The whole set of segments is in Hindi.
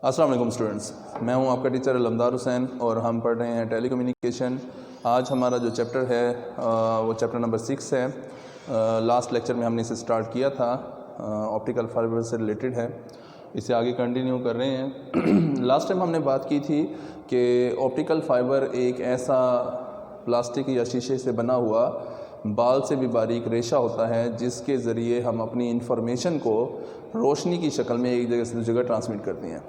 अस्सलाम वालेकुम स्टूडेंट्स, मैं हूं आपका टीचर अलमदार हुसैन और हम पढ़ रहे हैं टेलीकम्युनिकेशन। आज हमारा जो चैप्टर है वो चैप्टर नंबर 6 है। लास्ट लेक्चर में हमने इसे स्टार्ट किया था, ऑप्टिकल फाइबर से रिलेटेड है, इसे आगे कंटिन्यू कर रहे हैं। लास्ट टाइम हमने बात की थी कि ऑप्टिकल फाइबर एक ऐसा प्लास्टिक या शीशे से बना हुआ बाल से भी बारीक रेशा होता है जिसके ज़रिए हम अपनी इंफॉर्मेशन को रोशनी की शक्ल में एक जगह से दूसरी जगह ट्रांसमिट करते हैं।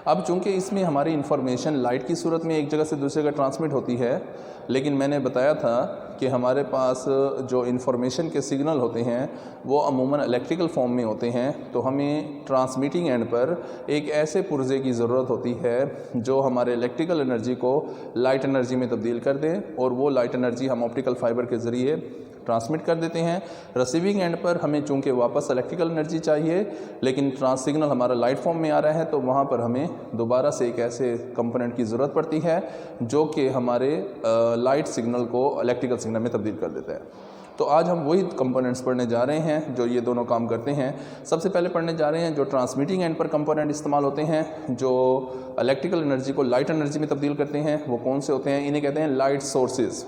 अब चूंकि इसमें हमारी इंफॉर्मेशन लाइट की सूरत में एक जगह से दूसरी जगह ट्रांसमिट होती है, लेकिन मैंने बताया था कि हमारे पास जो इंफॉर्मेशन के सिग्नल होते हैं वो अमूमन इलेक्ट्रिकल फॉर्म में होते हैं। तो हमें ट्रांसमिटिंग एंड पर एक ऐसे पुर्जे की ज़रूरत होती है जो हमारे इलेक्ट्रिकल एनर्जी को लाइट एनर्जी में तब्दील कर दें, और वो लाइट एनर्जी हम ऑप्टिकल फाइबर के ज़रिए ट्रांसमिट कर देते हैं। रिसीविंग एंड पर हमें चूंकि वापस इलेक्ट्रिकल एनर्जी चाहिए, लेकिन सिग्नल हमारा लाइट फॉर्म में आ रहा है, तो वहाँ पर हमें दोबारा से एक ऐसे कंपोनेंट की ज़रूरत पड़ती है जो कि हमारे लाइट सिग्नल को इलेक्ट्रिकल सिग्नल में तब्दील कर देता है। तो आज हम वही कंपोनेंट्स पढ़ने जा रहे हैं जो ये दोनों काम करते हैं। सबसे पहले पढ़ने जा रहे हैं जो ट्रांसमिटिंग एंड पर कंपोनेंट इस्तेमाल होते हैं, जो इलेक्ट्रिकल एनर्जी को लाइट एनर्जी में तब्दील करते हैं। वो कौन से होते हैं? इन्हें कहते हैं light sources.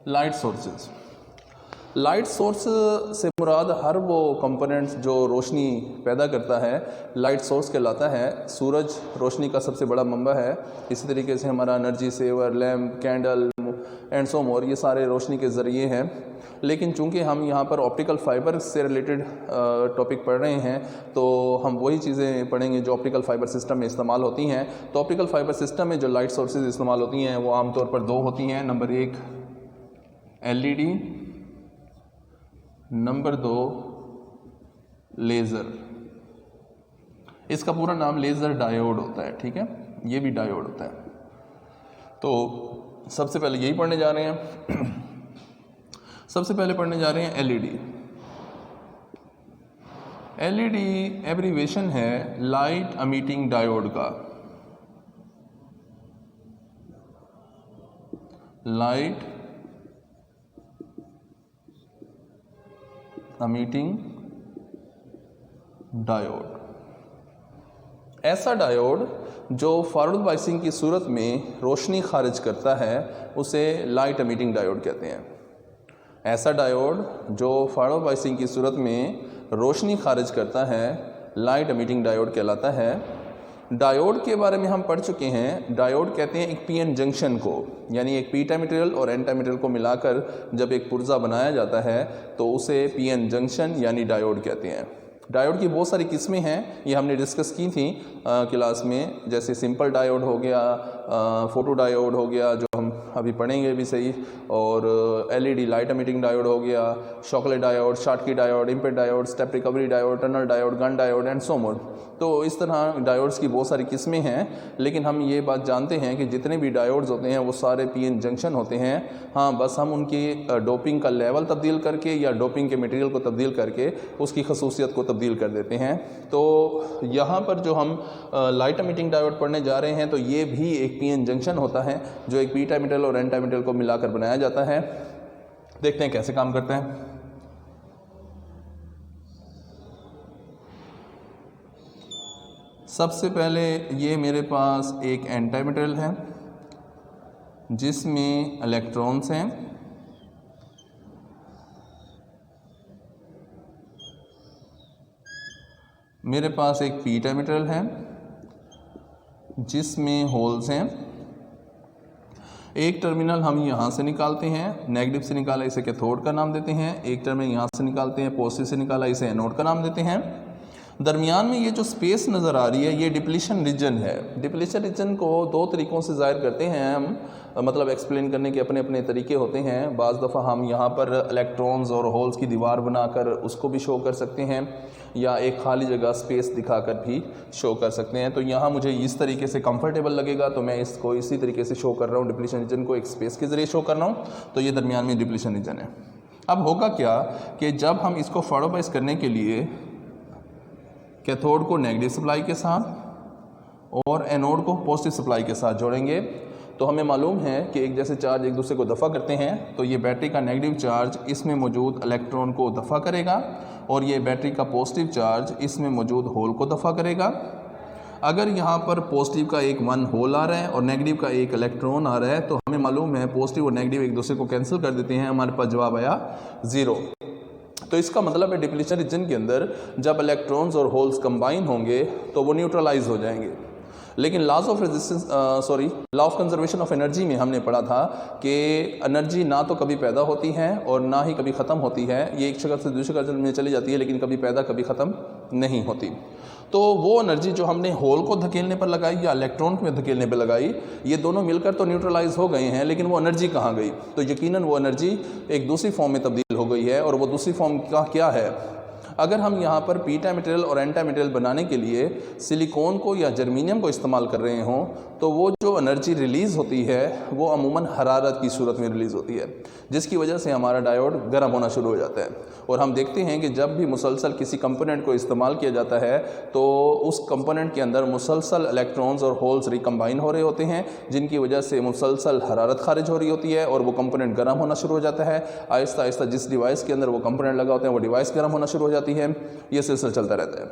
Light sources. Light source से मुराद हर वो कंपोनेंट्स जो रोशनी पैदा करता है लाइट सोर्स कहलाता है। सूरज रोशनी का सबसे बड़ा मंबा है। इसी तरीके से हमारा energy saver, lamp, candle and so more, ये सारे रोशनी के ज़रिए हैं। लेकिन चूंकि हम यहाँ पर ऑप्टिकल फाइबर से रिलेटेड टॉपिक पढ़ रहे हैं, तो हम वही चीज़ें पढ़ेंगे जो ऑप्टिकल फाइबर सिस्टम में इस्तेमाल होती हैं। तो ऑप्टिकल फाइबर सिस्टम में जो लाइट सोर्सेज इस्तेमाल होती हैं वो आमतौर पर दो होती हैं। Number 1 LED, number 2 laser. इसका पूरा नाम लेज़र डायोड होता है, ठीक है, ये भी डायोड होता है। तो सबसे पहले यही पढ़ने जा रहे हैं। सबसे पहले पढ़ने जा रहे हैं LED। LED एब्रीवेशन है लाइट एमिटिंग डायोड का। लाइट एमिटिंग डायोड, ऐसा डायोड जो फॉरवर्ड बायसिंग की सूरत में रोशनी खारिज करता है उसे लाइट एमिटिंग डायोड कहते हैं। ऐसा डायोड जो फॉरवर्ड बायसिंग की सूरत में रोशनी खारिज करता है लाइट एमिटिंग डायोड कहलाता है। डायोड के बारे में हम पढ़ चुके हैं। डायोड कहते हैं एक पीएन जंक्शन को, यानी एक पी टाइप मटेरियल और एन टाइप मटेरियल को मिलाकर जब एक पुर्जा बनाया जाता है तो उसे पीएन जंक्शन यानी डायोड कहते हैं। डायोड की बहुत सारी किस्में हैं, ये हमने डिस्कस की थी क्लास में, जैसे सिंपल डायोड हो गया, फोटो डायोड हो गया जो हम अभी पढ़ेंगे भी सही, और LED लाइट एमिटिंग डायोड हो गया, Shockley diode, Schottky diode, IMPATT diode, step recovery diode, tunnel diode, Gunn diode and so more. तो इस तरह डायोड्स की बहुत सारी किस्में हैं, लेकिन हम ये बात जानते हैं कि जितने भी डायोड्स होते हैं वो सारे पीएन जंक्शन होते हैं। हाँ, बस हम उनकी डोपिंग का लेवल तब्दील करके या डोपिंग के मटेरियल को तब्दील करके उसकी खसूसियत को तब्दील कर देते हैं। तो यहाँ पर जो हम लाइट एमिटिंग डायोड पढ़ने जा रहे हैं तो ये भी एक पीएन जंक्शन होता है जो एक पी टाइप मटेरियल और एन टाइप मटेरियल को मिलाकर बनाया जाता है। देखते हैं कैसे काम करता है। सबसे पहले ये मेरे पास एक एन टाइप मटेरियल है जिसमें इलेक्ट्रॉन्स हैं। मेरे पास एक पी टाइप मटेरियल है जिसमें होल्स हैं। एक टर्मिनल हम यहाँ से निकालते हैं, नेगेटिव से निकाला इसे कैथोड का नाम देते हैं। एक टर्मिनल यहाँ से निकालते हैं, पॉजिटिव से निकाला इसे एनोड का नाम देते हैं। दरमियान में ये जो स्पेस नज़र आ रही है ये डिप्लीशन रीजन है। डिप्लीशन रीजन को दो तरीक़ों से ज़ाहिर करते हैं हम, मतलब एक्सप्लेन करने के अपने अपने तरीके होते हैं। बाज़ दफ़ा हम यहाँ पर इलेक्ट्रॉन्स और होल्स की दीवार बनाकर उसको भी शो कर सकते हैं, या एक खाली जगह स्पेस दिखाकर भी शो कर सकते हैं। तो यहाँ मुझे इस तरीके से कंफर्टेबल लगेगा तो मैं इसको इसी तरीके से शो कर रहा हूँ। डिप्लीशन रीजन को एक स्पेस के ज़रिए शो कर रहा हूँ, तो ये दरमियान में डिप्लीशन रीजन है। अब होगा क्या कि जब हम इसको फॉरवर्ड करने के लिए कैथोड को नेगेटिव सप्लाई के साथ और एनोड को पॉजिटिव सप्लाई के साथ जोड़ेंगे तो हमें मालूम है कि एक जैसे चार्ज एक दूसरे को दफ़ा करते हैं, तो ये बैटरी का नेगेटिव चार्ज इसमें मौजूद इलेक्ट्रॉन को दफ़ा करेगा और ये बैटरी का पॉजिटिव चार्ज इसमें मौजूद होल को दफ़ा करेगा। अगर यहाँ पर पॉजिटिव का एक 1 होल आ रहा है और नेगेटिव का एक इलेक्ट्रॉन आ रहा है, तो हमें मालूम है पॉजिटिव और नेगेटिव एक दूसरे को कैंसिल कर देते हैं, हमारे पास जवाब आया 0। तो इसका मतलब है डिप्लीशन रीजन के अंदर जब इलेक्ट्रॉन्स और होल्स कंबाइन होंगे तो वो न्यूट्रलाइज हो जाएंगे। लेकिन laws of resistance law of conservation of energy में हमने पढ़ा था कि एनर्जी ना तो कभी पैदा होती है और ना ही कभी ख़त्म होती है, ये एक शक्ल से दूसरी शक्ल में चली जाती है, लेकिन कभी पैदा कभी ख़त्म नहीं होती। तो वो एनर्जी जो हमने होल को धकेलने पर लगाई या इलेक्ट्रॉन में धकेलने पर लगाई, ये दोनों मिलकर तो न्यूट्रलाइज हो गए हैं, लेकिन वो एनर्जी कहाँ गई? तो यकीनन वो एनर्जी एक दूसरी फॉर्म में तब्दील हो गई है। और वो दूसरी फॉर्म का क्या है? अगर हम यहाँ पर पी टाइप मटेरियल और एन टाइप मटेरियल बनाने के लिए सिलिकॉन को या जर्मीनियम को इस्तेमाल कर रहे हों, तो वो जो एनर्जी रिलीज़ होती है वो अमूमन हरारत की सूरत में रिलीज़ होती है, जिसकी वजह से हमारा डायोड गर्म होना शुरू हो जाता है। और हम देखते हैं कि जब भी मुसलसल किसी कंपोनेंट को इस्तेमाल किया जाता है तो उस कंपोनेंट के अंदर मुसलसल इलेक्ट्रॉन्स और होल्स रिकम्बाइन हो रहे होते हैं, जिनकी वजह से मुसलसल हरारत खारिज हो रही होती है और वो कंपोनेंट गर्म होना शुरू हो जाता है। आहिस्ता आहिस्ता जिस डिवाइस के अंदर वो कंपोनेंट लगा होते हैं वो डिवाइस गर्म होना शुरू हो जाती है। ये सिलसिला चलता रहता है।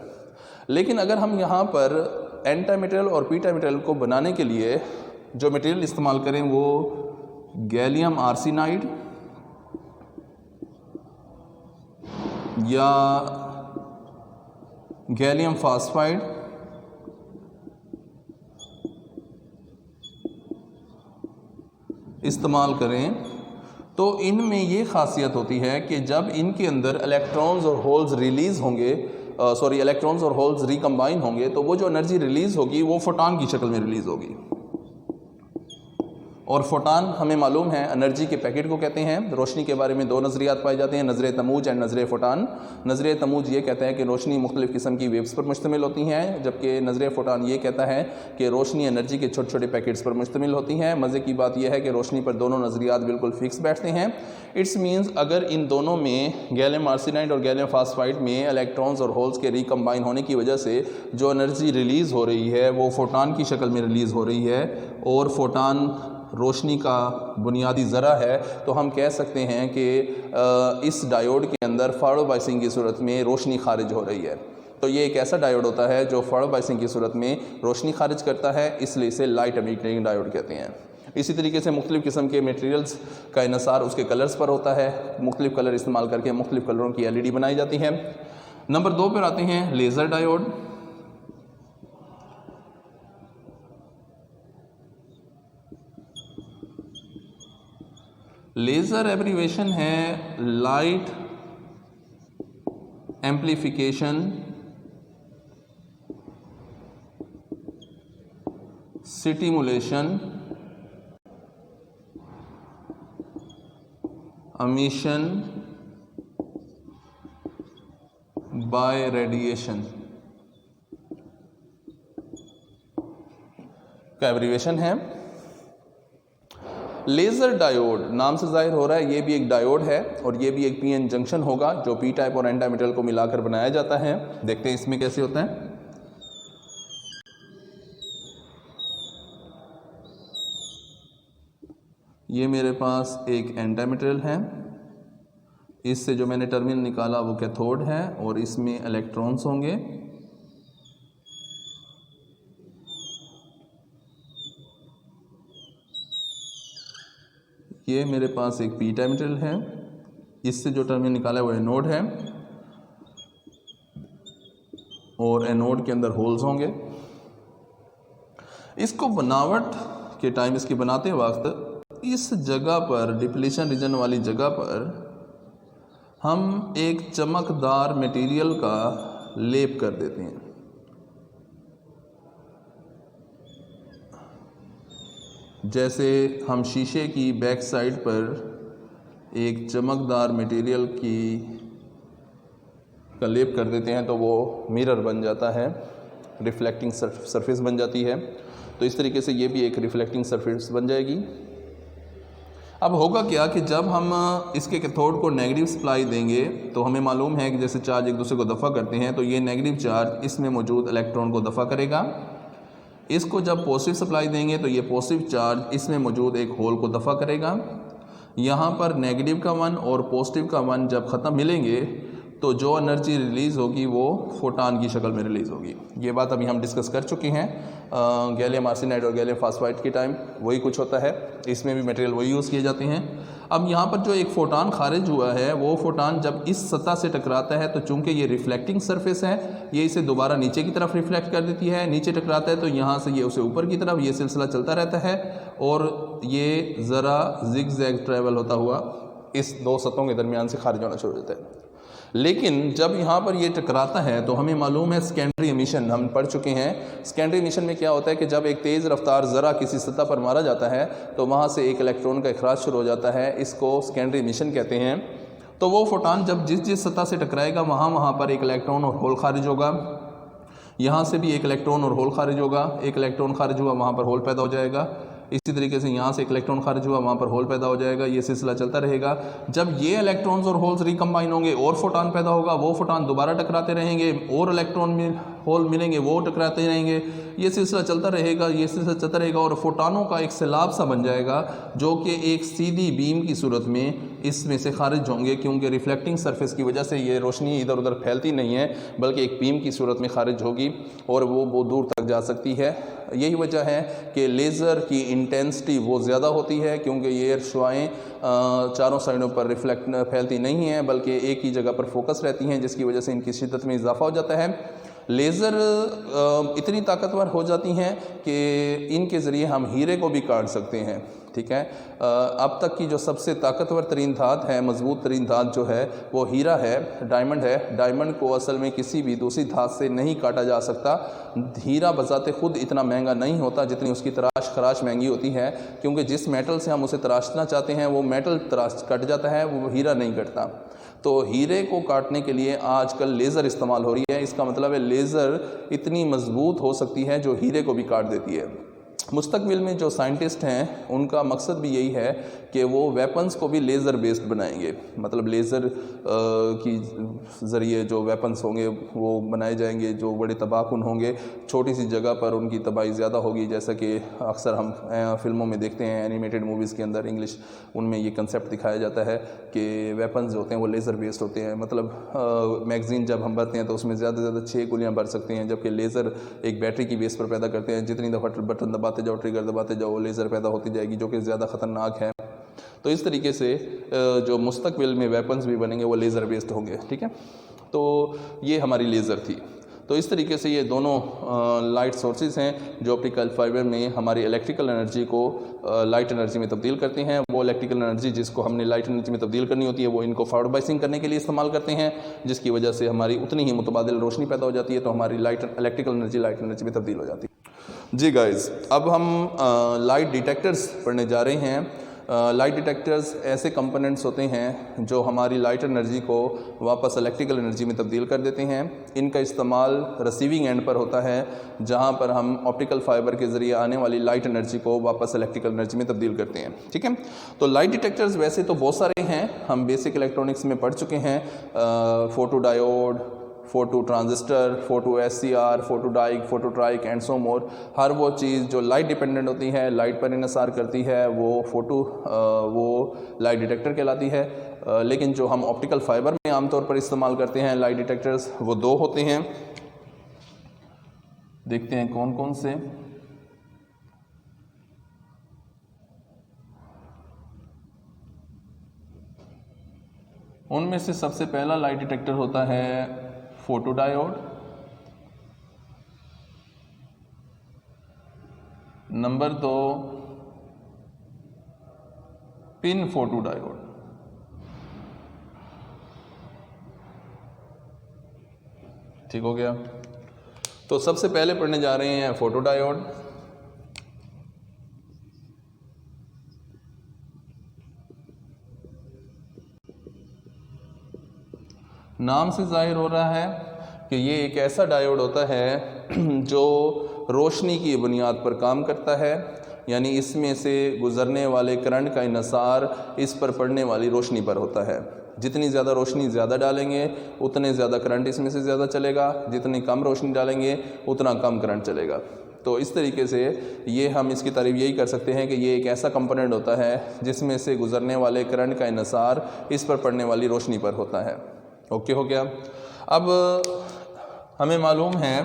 लेकिन अगर हम यहाँ पर एन टाइप मटेरियल और पी टाइप मटेरियल को बनाने के लिए जो मटेरियल इस्तेमाल करें वो गैलियम आर्सेनाइड या गैलियम फास्फाइड इस्तेमाल करें, तो इनमें ये खासियत होती है कि जब इनके अंदर इलेक्ट्रॉन्स और होल्स रिलीज़ होंगे, इलेक्ट्रॉन्स और होल्स रिकम्बाइन होंगे, तो वो जो एनर्जी रिलीज़ होगी वो फोटॉन की शक्ल में रिलीज़ होगी। और फोटॉन हमें मालूम है एनर्जी के पैकेट को कहते हैं। रोशनी के बारे में दो नज़रियात पाए जाते हैं, नज़र तमूज एंड नज़र फोटॉन। नज़र तमूज ये कहता है कि रोशनी मुख्तलिफ़ किस्म की वेव्स पर मुश्तमिल होती हैं, जबकि नज़र फोटॉन ये कहता है कि रोशनी एनर्जी के छोटे छोटे पैकेट्स पर मुश्तमिल होती हैं। मज़े की बात यह है कि रोशनी पर दोनों नज़रियात बिल्कुल फिक्स बैठते हैं। इट्स मीन्स अगर इन दोनों में गैलियम आर्सेनाइड और गैलियम फास्फाइड में इलेक्ट्रॉन्स और होल्स के रिकम्बाइन होने की वजह से जो एनर्जी रिलीज़ हो रही है वो फोटॉन की शक्ल में रिलीज़ हो रही है, और फोटॉन रोशनी का बुनियादी ज़रा है। तो हम कह सकते हैं कि इस डायोड के अंदर फॉरवर्ड बायसिंग की सूरत में रोशनी खारिज हो रही है। तो ये एक ऐसा डायोड होता है जो फॉरवर्ड बायसिंग की सूरत में रोशनी खारिज करता है, इसलिए इसे लाइट एमिटिंग डायोड कहते हैं। इसी तरीके से मुख्तलिफ़ किस्म के मटेरियल्स का इन्हिसार उसके कलर्स पर होता है। मुख्तलिफ़ कलर इस्तेमाल करके मुख्तलिफ़ कलरों की LED बनाई जाती है। नंबर 2 पर आते हैं लेज़र डायोड। लेज़र एब्रीवेशन है light amplification stimulation emission bye radiation का एब्रीवेशन है। लेज़र डायोड नाम से जाहिर हो रहा है ये भी एक डायोड है और ये भी एक पीएन जंक्शन होगा जो पी टाइप और एन टाइप मेटल को मिलाकर बनाया जाता है। देखते हैं इसमें कैसे होता है। ये मेरे पास एक एन टाइप मेटल है, इससे जो मैंने टर्मिनल निकाला वो कैथोड है और इसमें इलेक्ट्रॉन्स होंगे। ये मेरे पास एक पी टाइप मेटल है, इससे जो टर्मिनल निकाला है वो एनोड है और एनोड के अंदर होल्स होंगे। इसको बनावट के टाइम, इसकी बनाते वक्त इस जगह पर, डिप्लीशन रीजन वाली जगह पर हम एक चमकदार मटेरियल का लेप कर देते हैं। जैसे हम शीशे की बैक साइड पर एक चमकदार मटेरियल का लेप कर देते हैं तो वो मिरर बन जाता है, रिफ्लेक्टिंग सरफेस बन जाती है। तो इस तरीके से ये भी एक रिफ्लेक्टिंग सरफेस बन जाएगी। अब होगा क्या कि जब हम इसके कैथोड को नेगेटिव सप्लाई देंगे तो हमें मालूम है कि जैसे चार्ज एक दूसरे को दफ़ा करते हैं, तो ये नेगेटिव चार्ज इसमें मौजूद इलेक्ट्रॉन को दफ़ा करेगा। इसको जब पॉजिटिव सप्लाई देंगे तो ये पॉजिटिव चार्ज इसमें मौजूद एक होल को दफ़ा करेगा। यहाँ पर नेगेटिव का 1 और पॉजिटिव का 1 जब ख़त्म मिलेंगे तो जो एनर्जी रिलीज़ होगी वो फोटान की शक्ल में रिलीज़ होगी। ये बात अभी हम डिस्कस कर चुके हैं गैलियम आर्सेनाइड और गैलियम फास्फाइड के टाइम वही कुछ होता है, इसमें भी मटेरियल वही यूज़ किए जाते हैं। अब यहाँ पर जो एक फ़ोटान खारिज हुआ है वो फ़ोटान जब इस सतह से टकराता है तो चूंकि ये रिफ्लेक्टिंग सरफेस है ये इसे दोबारा नीचे की तरफ रिफ्लेक्ट कर देती है, नीचे टकराता है तो यहाँ से ये उसे ऊपर की तरफ, ये सिलसिला चलता रहता है और ये ज़रा जिग जैग ट्रैवल होता हुआ इस दो सतहों के दरमियान से खारिज होना शुरू हो जाता है। लेकिन जब यहाँ पर ये टकराता है तो हमें मालूम है सेकेंडरी एमिशन हम पढ़ चुके हैं। सेकेंडरी एमिशन में क्या होता है कि जब एक तेज़ रफ्तार ज़रा किसी सतह पर मारा जाता है तो वहाँ से एक इलेक्ट्रॉन का इखराज शुरू हो जाता है, इसको सेकेंडरी एमिशन कहते हैं। तो वो फोटान जब जिस सतह से टकराएगा वहाँ पर एक इलेक्ट्रॉन और होल खारिज होगा, यहाँ से भी एक इलेक्ट्रॉन और होल खारिज होगा, एक इलेक्ट्रॉन खारिज हुआ वहाँ पर होल पैदा हो जाएगा, इसी तरीके से यहाँ से एक इलेक्ट्रॉन खारिज हुआ वहाँ पर होल पैदा हो जाएगा, ये सिलसिला चलता रहेगा। जब ये इलेक्ट्रॉन्स और होल्स रिकम्बाइन होंगे और फोटान पैदा होगा, वो फोटान दोबारा टकराते रहेंगे और इलेक्ट्रॉन में होल मिलेंगे वो टकराते रहेंगे, ये सिलसिला चलता रहेगा, ये सिलसिला चलता रहेगा और फोटानों का एक सैलाब सा बन जाएगा जो कि एक सीधी बीम की सूरत में इसमें से खारिज होंगे, क्योंकि रिफ्लेक्टिंग सरफेस की वजह से ये रोशनी इधर उधर फैलती नहीं है बल्कि एक बीम की सूरत में खारिज होगी और वो बहुत दूर तक जा सकती है। यही वजह है कि लेज़र की इंटेंसिटी वो ज़्यादा होती है, क्योंकि ये शुआएँ चारों साइडों पर रिफ्लेक्ट फैलती नहीं हैं बल्कि एक ही जगह पर फोकस रहती हैं, जिसकी वजह से इनकी शिद्दत में इजाफा हो जाता है। लेज़र इतनी ताकतवर हो जाती हैं कि इनके ज़रिए हम हीरे को भी काट सकते हैं। ठीक है, अब तक की जो सबसे ताकतवर तरीन धात है, मजबूत तरीन धात जो है वो हीरा है, डायमंड है। डायमंड को असल में किसी भी दूसरी धात से नहीं काटा जा सकता। हीरा बजाते खुद इतना महंगा नहीं होता जितनी उसकी तराश खराश महंगी होती है, क्योंकि जिस मेटल से हम उसे तराशना चाहते हैं वो मेटल तराश कट जाता है, वो हीरा नहीं कटता। तो हीरे को काटने के लिए आजकल लेज़र इस्तेमाल हो रही है। इसका मतलब है लेज़र इतनी मजबूत हो सकती है जो हीरे को भी काट देती है। मुस्तकबिल में जो साइंटिस्ट हैं उनका मकसद भी यही है कि वो वेपन्स को भी लेज़र बेस्ड बनाएंगे, मतलब लेज़र की ज़रिए जो वेपन्स होंगे वो बनाए जाएंगे जो बड़े तबाहकुन होंगे, छोटी सी जगह पर उनकी तबाही ज़्यादा होगी, जैसा कि अक्सर हम फिल्मों में देखते हैं, एनिमेटेड मूवीज़ के अंदर इंग्लिश उनमें ये कंसेप्ट दिखाया जाता है कि वेपन्स जो होते हैं वो लेज़र बेस्ड होते हैं। मतलब मैगज़ीन जब हम भरते हैं तो उसमें ज़्यादा से ज़्यादा 6 गोलियाँ भर सकते हैं, जबकि लेज़र एक बैटरी की बेस पर पैदा करते हैं। जितनी दफ़ा बटन दबाते जाओ, ट्रिगर दबाते जाओ, लेज़र पैदा होती जाएगी जो कि ज़्यादा ख़तरनाक है। तो इस तरीके से जो मुस्तकबिल में वेपन्स भी बनेंगे वो लेज़र बेस्ड होंगे। ठीक है, तो ये हमारी लेज़र थी। तो इस तरीके से ये दोनों लाइट सोर्सेज हैं जो ऑप्टिकल फाइबर में हमारी इलेक्ट्रिकल एनर्जी को लाइट एनर्जी में तब्दील करते हैं। वो इलेक्ट्रिकल एनर्जी जिसको हमने लाइट एनर्जी में तब्दील करनी होती है वो इनको फॉरवर्ड बाइसिंग करने के लिए इस्तेमाल करते हैं, जिसकी वजह से हमारी उतनी ही मुतबादिल रोशनी पैदा हो जाती है, तो हमारी इलेक्ट्रिकल एनर्जी लाइट एनर्जी में तब्दील हो जाती है। जी गाइज़, अब हम लाइट डिटेक्टर्स पढ़ने जा रहे हैं। लाइट डिटेक्टर्स ऐसे कंपोनेंट्स होते हैं जो हमारी लाइट एनर्जी को वापस इलेक्ट्रिकल एनर्जी में तब्दील कर देते हैं। इनका इस्तेमाल रिसीविंग एंड पर होता है, जहां पर हम ऑप्टिकल फाइबर के ज़रिए आने वाली लाइट एनर्जी को वापस इलेक्ट्रिकल एनर्जी में तब्दील करते हैं। ठीक है, तो लाइट डिटेक्टर्स वैसे तो बहुत सारे हैं, हम बेसिक इलेक्ट्रॉनिक्स में पढ़ चुके हैं। Photo diode, photo transistor, photo SCR, photo diac, photo triac and so more. हर वो चीज़ जो लाइट डिपेंडेंट होती है, लाइट पर इन्हिसार करती है, वो लाइट डिटेक्टर कहलाती है। लेकिन जो हम ऑप्टिकल फाइबर में आमतौर पर इस्तेमाल करते हैं लाइट डिटेक्टर्स, वो 2 होते हैं। देखते हैं कौन कौन से। उनमें से सबसे पहला लाइट डिटेक्टर होता है photo diode, number 2 pin photo diode. ठीक हो गया, तो सबसे पहले पढ़ने जा रहे हैं फोटो डायोड। नाम से जाहिर हो रहा है कि ये एक ऐसा डायोड होता है जो रोशनी की बुनियाद पर काम करता है, यानी इसमें से गुज़रने वाले करंट का इन्हिसार इस पर पड़ने वाली रोशनी पर होता है। जितनी ज़्यादा रोशनी ज़्यादा डालेंगे उतने ज़्यादा करंट इसमें से ज़्यादा चलेगा, जितनी कम रोशनी डालेंगे उतना कम करंट चलेगा। तो इस तरीके से ये हम इसकी तारीफ यही कर सकते हैं कि ये एक ऐसा कंपोनेंट होता है जिसमें से गुजरने वाले करंट का इन्हिसार इस पर पड़ने वाली रोशनी पर होता है। ओके हो गया। अब हमें मालूम है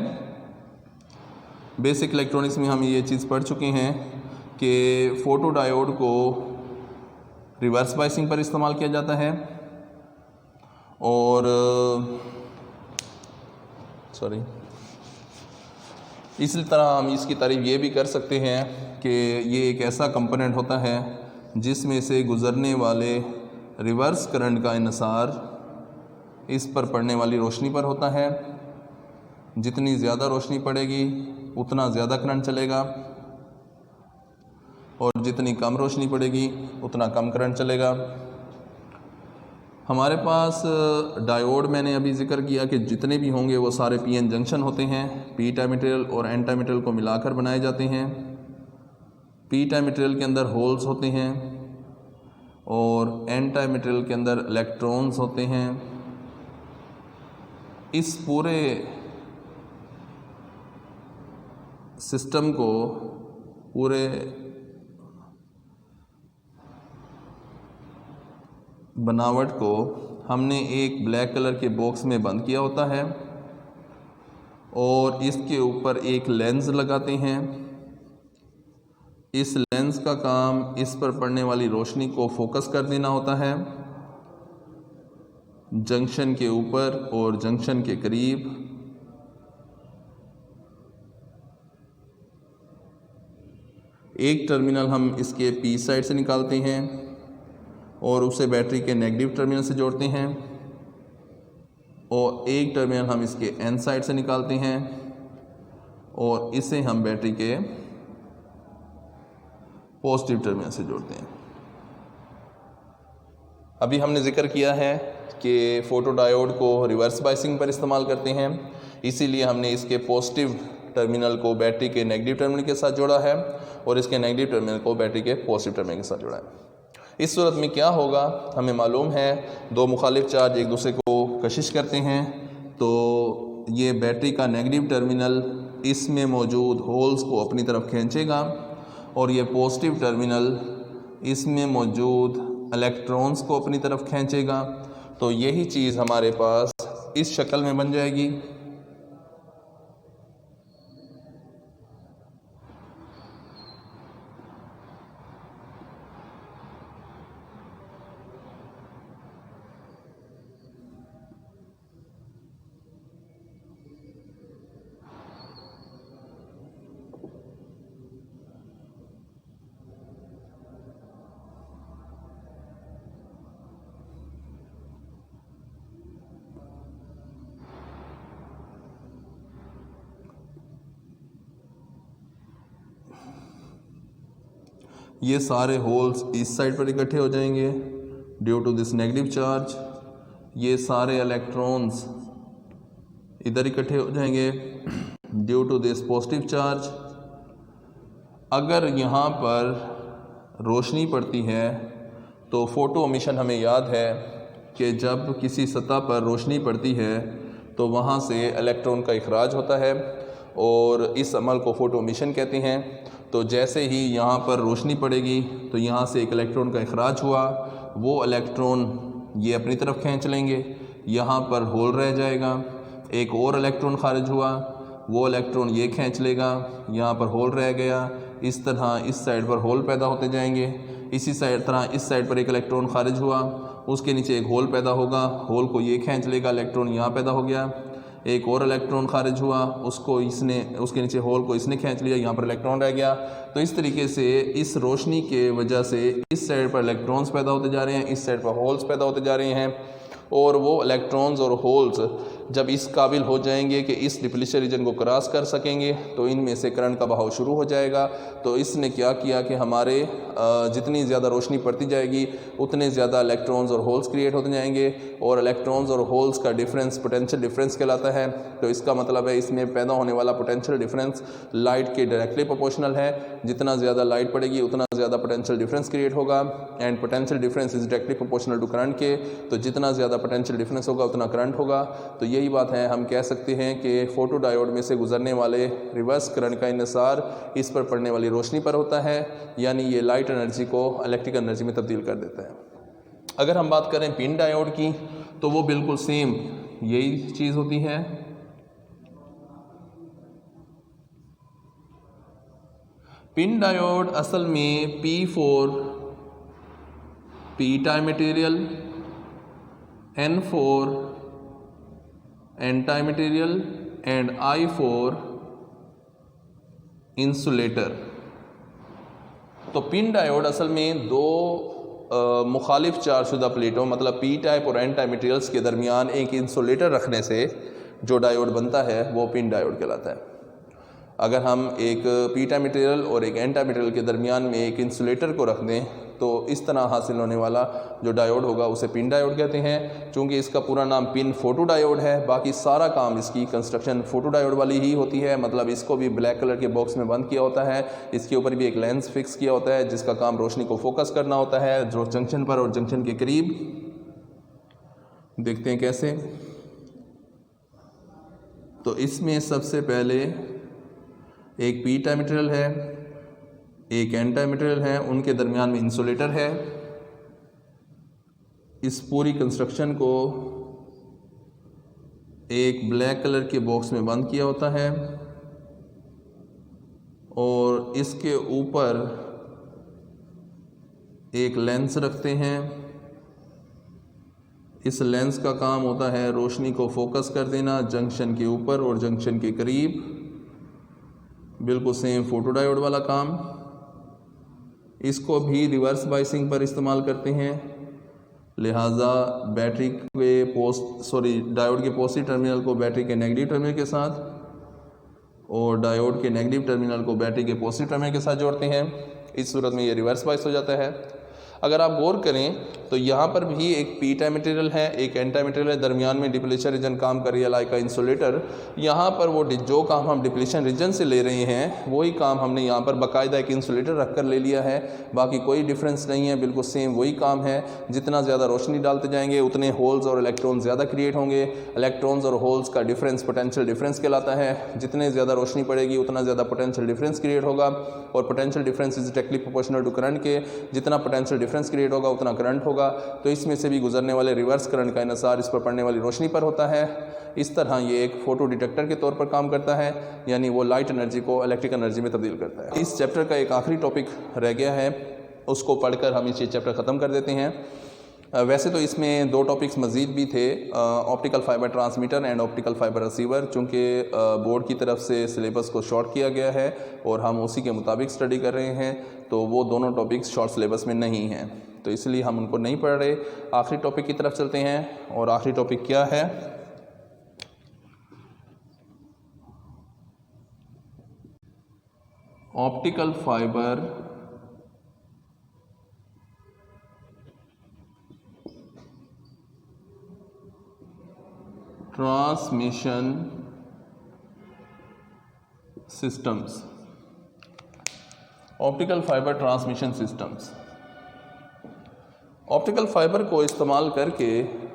बेसिक इलेक्ट्रॉनिक्स में हम ये चीज़ पढ़ चुके हैं कि फ़ोटो डायोड को रिवर्स बायसिंग पर इस्तेमाल किया जाता है और इसी तरह हम इसकी तारीफ ये भी कर सकते हैं कि ये एक ऐसा कंपोनेंट होता है जिसमें से गुज़रने वाले रिवर्स करंट का इन्हिसार इस पर पड़ने वाली रोशनी पर होता है। जितनी ज़्यादा रोशनी पड़ेगी उतना ज़्यादा करंट चलेगा और जितनी कम रोशनी पड़ेगी उतना कम करंट चलेगा। हमारे पास डायोड मैंने अभी जिक्र किया कि जितने भी होंगे वो सारे पीएन जंक्शन होते हैं। पी टाइप मटेरियल और एन टाइप मटेरियल को मिलाकर बनाए जाते हैं। पी टाइप मटेरियल के अंदर होल्स होते हैं और एन टाइप मटेरियल के अंदर इलेक्ट्रॉन्स होते हैं। इस पूरे सिस्टम को, पूरे बनावट को हमने एक ब्लैक कलर के बॉक्स में बंद किया होता है और इसके ऊपर एक लेंस लगाते हैं। इस लेंस का काम इस पर पड़ने वाली रोशनी को फोकस कर देना होता है जंक्शन के ऊपर और जंक्शन के करीब। एक टर्मिनल हम इसके पी साइड से निकालते हैं और उसे बैटरी के नेगेटिव टर्मिनल से जोड़ते हैं और एक टर्मिनल हम इसके एन साइड से निकालते हैं और इसे हम बैटरी के पॉजिटिव टर्मिनल से जोड़ते हैं। अभी हमने जिक्र किया है कि फ़ोटो डायोड को रिवर्स बायसिंग पर इस्तेमाल करते हैं, इसीलिए हमने इसके पॉजिटिव टर्मिनल को बैटरी के नेगेटिव टर्मिनल के साथ जोड़ा है और इसके नेगेटिव टर्मिनल को बैटरी के पॉजिटिव टर्मिनल के साथ जोड़ा है। इस सूरत में क्या होगा, हमें मालूम है दो मुखालिफ चार्ज एक दूसरे को कशिश करते हैं तो ये बैटरी का नेगेटिव टर्मिनल इसमें मौजूद होल्स को अपनी तरफ खींचेगा और ये पॉजिटिव टर्मिनल इसमें मौजूद इलेक्ट्रॉन्स को अपनी तरफ खींचेगा। तो यही चीज़ हमारे पास इस शक्ल में बन जाएगी। ये सारे होल्स इस साइड पर इकट्ठे हो जाएंगे due to this negative charge. ये सारे इलेक्ट्रॉन्स इधर इकट्ठे हो जाएंगे due to this positive charge. अगर यहाँ पर रोशनी पड़ती है तो फोटो एमिशन हमें याद है कि जब किसी सतह पर रोशनी पड़ती है तो वहाँ से इलेक्ट्रॉन का इखराज होता है और इस अमल को फोटो एमिशन कहते हैं। तो जैसे ही यहाँ पर रोशनी पड़ेगी तो यहाँ से एक इलेक्ट्रॉन का इखराज हुआ, वो इलेक्ट्रॉन ये अपनी तरफ खींच लेंगे, यहाँ पर होल रह जाएगा। एक और इलेक्ट्रॉन खारिज हुआ, वो इलेक्ट्रॉन ये खींच लेगा, यहाँ पर होल रह गया। इस तरह इस साइड पर होल पैदा होते जाएंगे। इसी तरह इस साइड पर एक इलेक्ट्रॉन खारिज हुआ, उसके नीचे एक होल पैदा होगा, होल को ये खींच लेगा, इलेक्ट्रॉन यहाँ पैदा हो गया। एक और इलेक्ट्रॉन खारिज हुआ, उसके नीचे होल को इसने खींच लिया, यहाँ पर इलेक्ट्रॉन रह गया। तो इस तरीके से इस रोशनी के वजह से इस साइड पर इलेक्ट्रॉन्स पैदा होते जा रहे हैं, इस साइड पर होल्स पैदा होते जा रहे हैं और वो इलेक्ट्रॉन्स और होल्स जब इस काबिल हो जाएंगे कि इस डिप्लीशन रीजन को क्रॉस कर सकेंगे तो इनमें से करंट का बहाव शुरू हो जाएगा। तो इसने क्या किया कि हमारे जितनी ज़्यादा रोशनी पड़ती जाएगी उतने ज़्यादा इलेक्ट्रॉन्स और होल्स क्रिएट होते जाएंगे और इलेक्ट्रॉन्स और होल्स का डिफरेंस पोटेंशियल डिफरेंस कहलाता है। तो इसका मतलब है इसमें पैदा होने वाला पोटेंशियल डिफरेंस लाइट के डायरेक्टली प्रोपोर्शनल है। जितना ज़्यादा लाइट पड़ेगी उतना ज़्यादा पोटेंशियल डिफरेंस क्रिएट होगा and potential difference is directly proportional to current के। तो जितना ज़्यादा ज़्यादा पोटेंशियल डिफरेंस होगा उतना करंट होगा। तो यही बात है, हम कह सकते हैं कि फोटो डायोड में से गुजरने वाले रिवर्स करंट का इन्हिसार इस पर पड़ने वाली रोशनी पर होता है, यानी ये लाइट एनर्जी को इलेक्ट्रिकल एनर्जी में तब्दील कर देता है। अगर हम बात करें पिन डायोड की तो वो बिल्कुल सेम यही चीज़ होती है। पिन डायोड असल में P4 P type material, N4 N type material and I4 insulator. तो पिन डायोड असल में दो मुखालिफ चार्जशुदा प्लेटों मतलब पी टाइप और एन टाइप मटेरियल्स के दरमियान एक इंसुलेटर रखने से जो डायोड बनता है वो पिन डायोड कहलाता है। अगर हम एक पी टाइप मटेरियल और एक एन टाइप मटेरियल के दरमियान में एक इंसुलेटर को रख दें तो इस तरह हासिल होने वाला जो डायोड होगा उसे पिन डायोड कहते हैं। चूँकि इसका पूरा नाम पिन फोटो डायोड है, बाकी सारा काम इसकी कंस्ट्रक्शन फोटो डायोड वाली ही होती है। मतलब इसको भी ब्लैक कलर के बॉक्स में बंद किया होता है, इसके ऊपर भी एक लेंस फिक्स किया होता है जिसका काम रोशनी को फोकस करना होता है जो जंक्शन पर और जंक्शन के करीब। देखते हैं कैसे। तो इसमें सबसे पहले एक पी टाइप मटेरियल है, एक एन टाइप मटेरियल है, उनके दरमियान में इंसुलेटर है। इस पूरी कंस्ट्रक्शन को एक ब्लैक कलर के बॉक्स में बंद किया होता है और इसके ऊपर एक लेंस रखते हैं। इस लेंस का काम होता है रोशनी को फोकस कर देना जंक्शन के ऊपर और जंक्शन के करीब, बिल्कुल सेम फोटो डायोड वाला काम। इसको भी रिवर्स बाइसिंग पर इस्तेमाल करते हैं, लिहाजा बैटरी के डायोड के पॉजिटिव टर्मिनल को बैटरी के नेगेटिव टर्मिनल के साथ और डायोड के नेगेटिव टर्मिनल को बैटरी के पॉजिटिव टर्मिनल के साथ जोड़ते हैं। इस सूरत में ये रिवर्स बाइस हो जाता है। अगर आप गौर करें तो यहाँ पर भी एक पी टाइप मटेरियल है, एक एन टाइप मटेरियल है, दरमियान में डिप्लीशन रीजन काम कर रही है लाइक का इंसुलेटर। यहाँ पर वो जो काम हम डिप्लीशन रीजन से ले रहे हैं वही काम हमने यहाँ पर बाकायदा एक इंसुलेटर रख कर ले लिया है। बाकी कोई डिफरेंस नहीं है, बिल्कुल सेम वही काम है। जितना ज़्यादा रोशनी डालते जाएंगे उतने होल्स और इलेक्ट्रॉन ज़्यादा क्रिएट होंगे। इलेक्ट्रॉन्स और होल्स का डिफरेंस पोटेंशियल डिफरेंस कहलाता है। जितने ज़्यादा रोशनी पड़ेगी उतना ज़्यादा पोटेंशियल डिफरेंस क्रिएट होगा और potential difference is directly proportional to current के। जितना पोटेंशियल डिफरेंस क्रिएट होगा उतना करंट होगा। तो इसमें से भी गुजरने वाले रिवर्स करंट का इन्हिसार इस पर पड़ने वाली रोशनी पर होता है। इस तरह ये एक फोटो डिटेक्टर के तौर पर काम करता है, यानी वो लाइट एनर्जी को इलेक्ट्रिकल एनर्जी में तब्दील करता है। इस चैप्टर का एक आखिरी टॉपिक रह गया है, उसको पढ़कर हम इस चैप्टर ख़त्म कर देते हैं। वैसे तो इसमें दो टॉपिक्स मज़ीद भी थे, optical fibre transmitter and optical fibre receiver. चूँकि बोर्ड की तरफ से सिलेबस को शॉर्ट किया गया है और हम उसी के मुताबिक स्टडी कर रहे हैं, तो वो दोनों टॉपिक्स शॉर्ट सिलेबस में नहीं हैं, तो इसलिए हम उनको नहीं पढ़ रहे। आखिरी टॉपिक की तरफ चलते हैं और आखिरी टॉपिक क्या है? Optical fibre transmission systems. Optical fibre transmission systems. Optical fibre को इस्तेमाल करके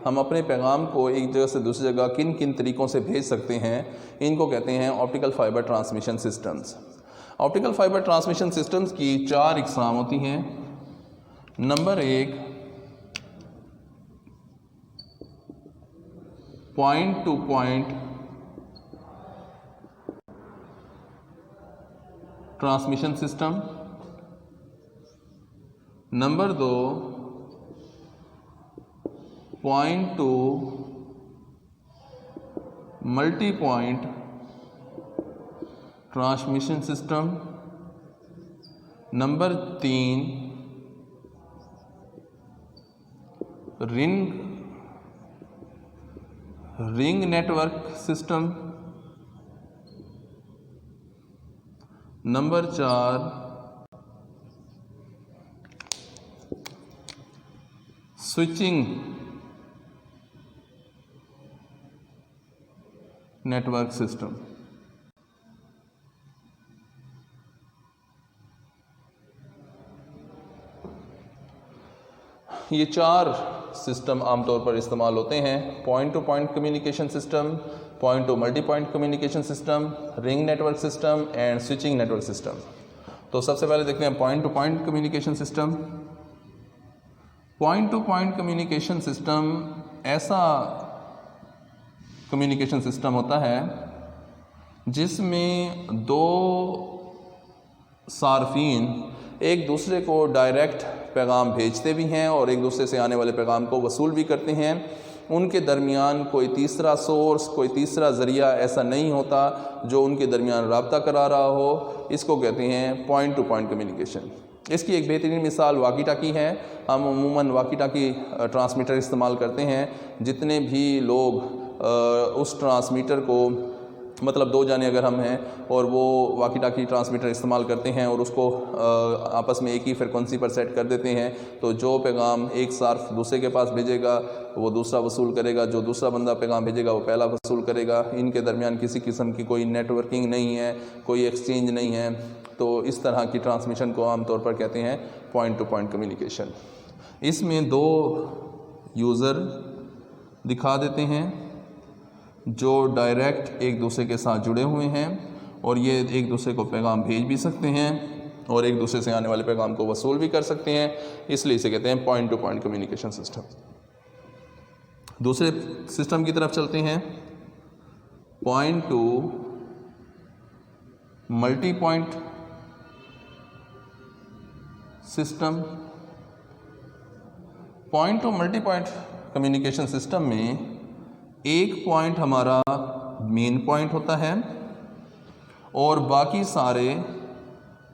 हम अपने पैगाम को एक जगह से दूसरी जगह किन किन तरीक़ों से भेज सकते हैं, इनको कहते हैं optical fibre transmission systems. Optical fibre transmission systems की 4 इक़साम होती हैं। Number 1 point two point transmission system. Number 2 point two multi point transmission system. Number 3 ring network system. Number 4 switching network system. ये 4 सिस्टम आमतौर पर इस्तेमाल होते हैं: point two point communication system, point two multi point communication system, ring network system and switching network system. तो सबसे पहले देखते हैं point two point communication system. Point two point communication system ऐसा कम्युनिकेशन सिस्टम होता है जिसमें दो सार्फिन एक दूसरे को डायरेक्ट पैगाम भेजते भी हैं और एक दूसरे से आने वाले पैगाम को वसूल भी करते हैं। उनके दरमियान कोई तीसरा सोर्स, कोई तीसरा ज़रिया ऐसा नहीं होता जो उनके दरमियान राब्ता करा रहा हो। इसको कहते हैं पॉइंट टू पॉइंट कम्युनिकेशन। इसकी एक बेहतरीन मिसाल वाकी टाकी है। हम अमूमन वाकी टाकी ट्रांसमीटर इस्तेमाल करते हैं। जितने भी लोग उस ट्रांसमीटर को, मतलब दो जाने अगर हम हैं और वो वाकी टाकी ट्रांसमीटर इस्तेमाल करते हैं और उसको आपस में एक ही फ्रिक्वेंसी पर सेट कर देते हैं, तो जो पैगाम एक सार्फ दूसरे के पास भेजेगा वो दूसरा वसूल करेगा, जो दूसरा बंदा पैगाम भेजेगा वो पहला वसूल करेगा। इनके दरमियान किसी किस्म की कोई नेटवर्किंग नहीं है, कोई एक्सचेंज नहीं है। तो इस तरह की ट्रांसमिशन को आमतौर पर कहते हैं पॉइंट टू पॉइंट कम्युनिकेशन। इसमें दो यूज़र दिखा देते हैं जो डायरेक्ट एक दूसरे के साथ जुड़े हुए हैं और ये एक दूसरे को पैगाम भेज भी सकते हैं और एक दूसरे से आने वाले पैगाम को वसूल भी कर सकते हैं, इसलिए इसे कहते हैं point two point communication system. दूसरे सिस्टम की तरफ चलते हैं, point two multi point system. Point two multi point communication system में एक पॉइंट हमारा मेन पॉइंट होता है और बाकी सारे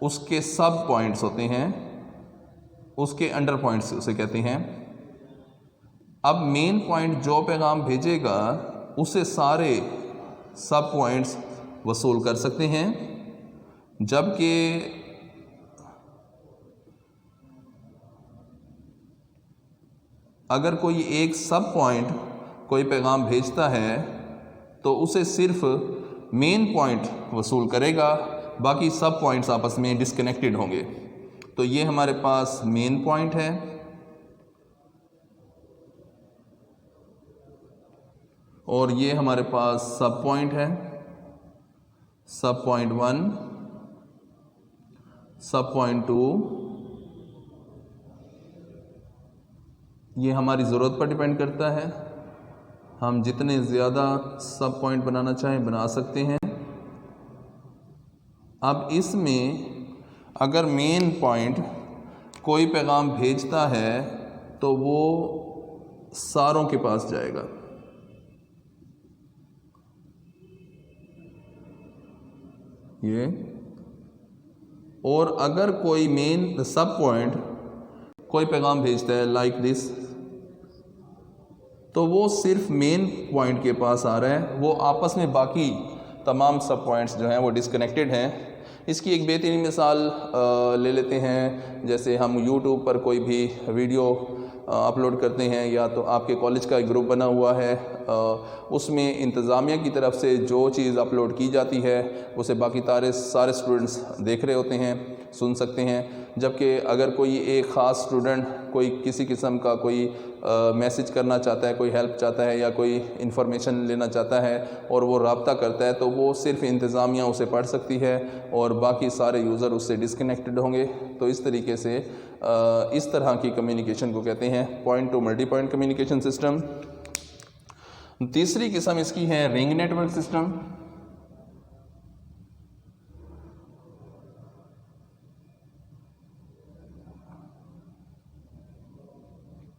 उसके सब पॉइंट्स होते हैं, उसके अंडर पॉइंट्स उसे कहते हैं। अब मेन पॉइंट जो पैगाम भेजेगा उसे सारे सब पॉइंट्स वसूल कर सकते हैं, जबकि अगर कोई एक सब पॉइंट कोई पैगाम भेजता है तो उसे सिर्फ मेन पॉइंट वसूल करेगा, बाकी सब पॉइंट्स आपस में डिस्कनेक्टेड होंगे। तो ये हमारे पास मेन पॉइंट है और ये हमारे पास सब पॉइंट है, सब पॉइंट 1, सब पॉइंट 2। ये हमारी ज़रूरत पर डिपेंड करता है, हम जितने ज़्यादा सब पॉइंट बनाना चाहें बना सकते हैं। अब इसमें अगर मेन पॉइंट कोई पैगाम भेजता है तो वो सारों के पास जाएगा, ये। और अगर कोई मेन सब पॉइंट कोई पैगाम भेजता है लाइक दिस, तो वो सिर्फ मेन पॉइंट के पास आ रहा है, वो आपस में बाकी तमाम सब पॉइंट्स जो हैं वो डिस्कनेक्टेड हैं। इसकी एक बेहतरीन मिसाल ले लेते हैं। जैसे हम YouTube पर कोई भी वीडियो अपलोड करते हैं या तो आपके कॉलेज का एक ग्रुप बना हुआ है, उसमें इंतज़ामिया की तरफ से जो चीज़ अपलोड की जाती है उसे बाकी सारे स्टूडेंट्स देख रहे होते हैं, सुन सकते हैं। जबकि अगर कोई एक ख़ास स्टूडेंट कोई किसी किस्म का कोई मैसेज करना चाहता है, कोई हेल्प चाहता है या कोई इन्फॉर्मेशन लेना चाहता है और वो रब्ता करता है, तो वो सिर्फ इंतज़ामिया उसे पढ़ सकती है और बाकी सारे यूज़र उससे डिस्कनेक्टेड होंगे। तो इस तरीके से इस तरह की कम्युनिकेशन को कहते हैं point two multi point communication system. तीसरी किस्म इसकी है रिंग नेटवर्क सिस्टम।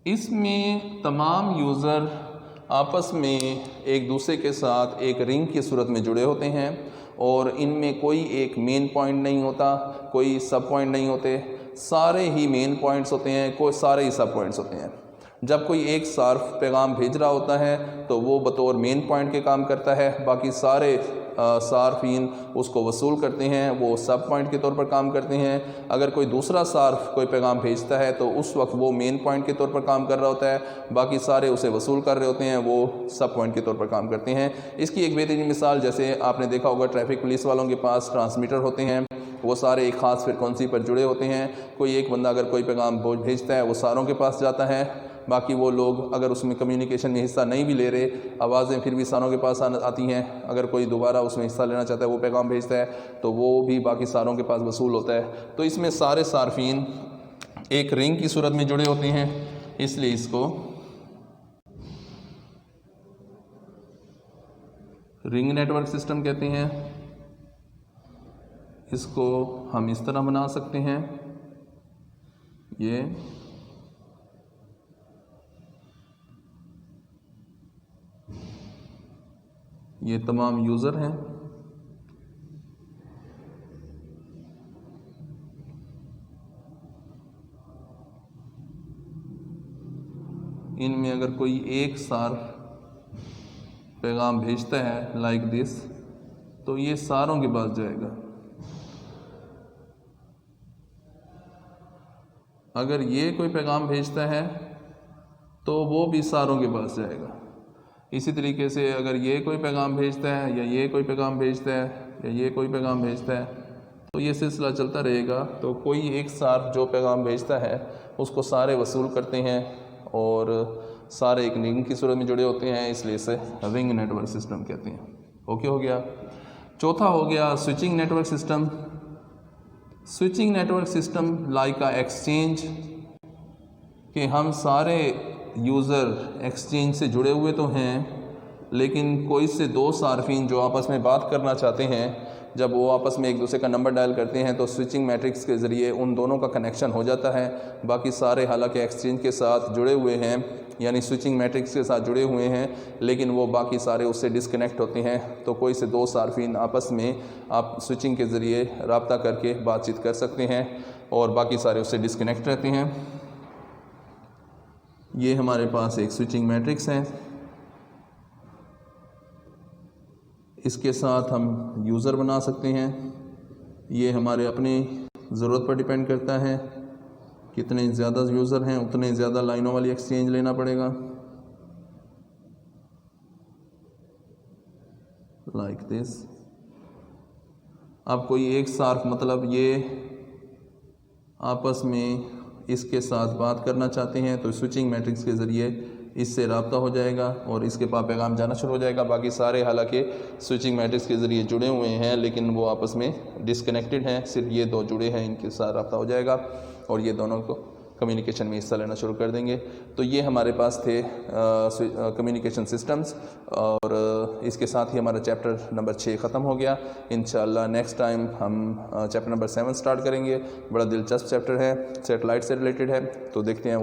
इसमें तमाम यूज़र आपस में एक दूसरे के साथ एक रिंग की सूरत में जुड़े होते हैं और इनमें कोई एक मेन पॉइंट नहीं होता, कोई सब पॉइंट नहीं होते, सारे ही मेन पॉइंट्स होते हैं, कोई सारे ही सब पॉइंट्स होते हैं। जब कोई एक सार्फ पैगाम भेज रहा होता है तो वो बतौर मेन पॉइंट के काम करता है, बाकी सारे सार्फिन उसको वसूल करते हैं, वो सब पॉइंट के तौर पर काम करते हैं। अगर कोई दूसरा सार्फ कोई पैगाम भेजता है तो उस वक्त वो मेन पॉइंट के तौर पर काम कर रहा होता है, बाकी सारे उसे वसूल कर रहे होते हैं, वो सब पॉइंट के तौर पर काम करते हैं। इसकी एक बेहतरीन मिसाल, जैसे आपने देखा होगा ट्रैफिक पुलिस वालों के पास ट्रांसमीटर होते हैं, वो सारे एक ख़ास फ्रिक्वेंसी पर जुड़े होते हैं। कोई एक बंदा अगर कोई पैगाम भेजता है वो सारों के पास जाता है, बाकी वो लोग अगर उसमें कम्युनिकेशन में हिस्सा नहीं भी ले रहे, आवाज़ें फिर भी सारों के पास आती हैं। अगर कोई दोबारा उसमें हिस्सा लेना चाहता है, वो पैगाम भेजता है, तो वो भी बाकी सारों के पास वसूल होता है। तो इसमें सारे सार्फिन एक रिंग की सूरत में जुड़े होते हैं, इसलिए इसको रिंग नेटवर्क सिस्टम कहते हैं। इसको हम इस तरह बना सकते हैं, ये तमाम यूज़र हैं। इनमें अगर कोई एक सार्फ पैगाम भेजता है लाइक दिस, तो ये सारों के पास जाएगा। अगर ये कोई पैगाम भेजता है तो वो भी सारों के पास जाएगा। इसी तरीके से अगर ये कोई पैगाम भेजता है या ये कोई पैगाम भेजता है या ये कोई पैगाम भेजता है, तो ये सिलसिला चलता रहेगा। तो कोई एक सार्फ जो पैगाम भेजता है उसको सारे वसूल करते हैं और सारे एक रिंग की सूरत में जुड़े होते हैं, इसलिए इसे रिंग नेटवर्क सिस्टम कहते हैं। ओके हो गया। चौथा हो गया switching network system. Switching network system like a exchange, कि हम सारे यूज़र एक्सचेंज से जुड़े हुए तो हैं, लेकिन कोई से दो सार्फिन जो आपस में बात करना चाहते हैं, जब वो आपस में एक दूसरे का नंबर डायल करते हैं तो स्विचिंग मैट्रिक्स के ज़रिए उन दोनों का कनेक्शन हो जाता है। बाकी सारे हालांकि एक्सचेंज के साथ जुड़े हुए हैं, यानी स्विचिंग मैट्रिक्स के साथ जुड़े हुए हैं, लेकिन वो बाकी सारे उससे डिस्कनेक्ट होते हैं। तो कोई से दो सार्फिन आपस में आप स्विचिंग के ज़रिए रब्ता करके बातचीत कर सकते हैं और बाकी सारे उससे डिस्कनेक्ट रहते हैं। ये हमारे पास एक स्विचिंग मैट्रिक्स है, इसके साथ हम यूज़र बना सकते हैं। ये हमारे अपनी ज़रूरत पर डिपेंड करता है, कितने ज़्यादा यूज़र हैं उतने ज़्यादा लाइनों वाली एक्सचेंज लेना पड़ेगा, लाइक दिस। अब कोई एक सार्फ मतलब ये आपस में इसके साथ बात करना चाहते हैं तो स्विचिंग मैट्रिक्स के ज़रिए इससे रब्ता हो जाएगा और इसके पास पैगाम जाना शुरू हो जाएगा। बाकी सारे हालांकि स्विचिंग मैट्रिक्स के ज़रिए जुड़े हुए हैं, लेकिन वो आपस में डिस्कनेक्टेड हैं। सिर्फ ये दो जुड़े हैं, इनके साथ रब्ता हो जाएगा और ये दोनों को कम्युनिकेशन में हिस्सा लेना शुरू कर देंगे। तो ये हमारे पास थे कम्युनिकेशन सिस्टम्स, और इसके साथ ही हमारा चैप्टर नंबर 6 ख़त्म हो गया। इंशाल्लाह नेक्स्ट टाइम हम चैप्टर नंबर 7 स्टार्ट करेंगे। बड़ा दिलचस्प चैप्टर है, सैटेलाइट से रिलेटेड है, तो देखते हैं